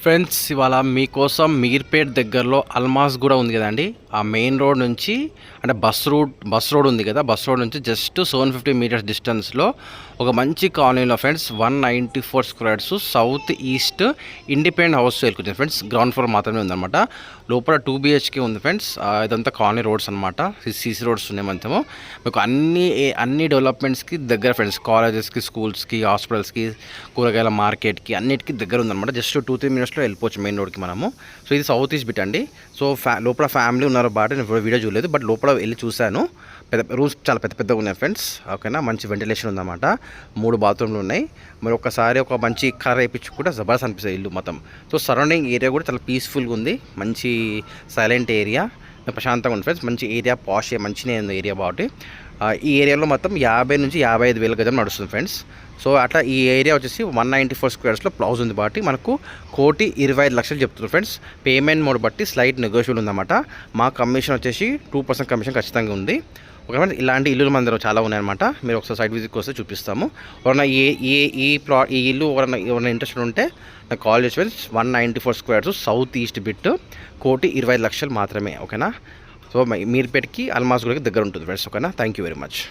Friends ఇవాళ మీకోసం మీర్పేట్ దగ్గరలో అల్మాస్ కూడా ఉంది కదండి. ఆ మెయిన్ రోడ్ నుంచి అంటే బస్ రోడ్ ఉంది కదా, బస్ రోడ్ నుంచి జస్ట్ 750 మీటర్స్ డిస్టెన్స్లో ఒక మంచి కాలనీలో friends 194 squares south east independent house వెళ్ళుకుంటుంది ఫ్రెండ్స్. గ్రౌండ్ ఫ్లోర్ మాత్రమే ఉందన్నమాట. లోపల 2 BHK ఉంది ఫ్రెండ్స్. ఇదంతా కాలనీ రోడ్స్ అనమాట, CC రోడ్స్ ఉన్నాయి. మొత్తము మీకు అన్ని డెవలప్మెంట్స్కి దగ్గర ఫ్రెండ్స్. కాలేజెస్కి, స్కూల్స్కి, హాస్పిటల్స్కి, కూరగాయల మార్కెట్కి అన్నిటికీ దగ్గర ఉందన్నమాట. జస్ట్ 2-3 మినిట్స్లో వెళ్ళిపోవచ్చు మెయిన్ రోడ్కి మనము. సో ఇది సౌత్ ఈస్ట్ బిట్ అండి. సో లోపల ఫ్యామిలీ ఉన్నారు బాగా, నేను వీడియో చూడలేదు, బట్ లోపల వెళ్ళి చూశాను. రూమ్స్ చాలా పెద్దగా ఉన్నాయి ఫ్రెండ్స్. ఓకేనా, మంచి వెంటిలేషన్ ఉందన్నమాట. 3 బాత్రూమ్లు ఉన్నాయి. మరి ఒకసారి ఒక మంచి కలర్ వేయించుకుంటే జబర్దస్త్ అనిపిస్తుంది ఇల్లు మొత్తం. సో సరౌండింగ్ ఏరియా కూడా చాలా పీస్ఫుల్గా ఉంది, మంచి సైలెంట్ ఏరియా, ప్రశాంతంగా ఉంది ఫ్రెండ్స్. మంచి ఏరియా, పాష్ మంచిగా ఉంది ఏరియా. బాగుంది. ఈ ఏరియాలో మొత్తం 50 నుంచి 55 వేల గజం నడుస్తుంది ఫ్రెండ్స్. సో అట్లా ఈ ఏరియా వచ్చేసి 194 స్క్వేర్స్లో ప్లౌజ్ ఉంది కాబట్టి మనకు 1,25,00,000 చెప్తున్నారు ఫ్రెండ్స్. పేమెంట్ మోడ్ బట్టి స్లైట్ నెగోషియబుల్ ఉందన్నమాట. మా కమిషన్ వచ్చేసి 2% కమిషన్ ఖచ్చితంగా ఉంది. ఓకే ఫ్రెండ్స్, ఇలాంటి ఇల్లులు మన దగ్గర చాలా ఉన్నాయన్నమాట. మీరు ఒకసారి సైట్ విజిట్కి వస్తే చూపిస్తాము. ఎవరైనా ఈ ఇల్లు ఎవరైనా ఇంట్రెస్ట్ ఉంటే నాకు కాల్ చేసి friends. 194 squares south east bit, 1,25,00,000 మాత్రమే. ఓకేనా, సో మీర్పేట్కి అల్మాస్ కూడా దగ్గర ఉంటుంది ఫ్రెండ్స్. ఓకేనా, థ్యాంక్ యూ వెరీ మచ్.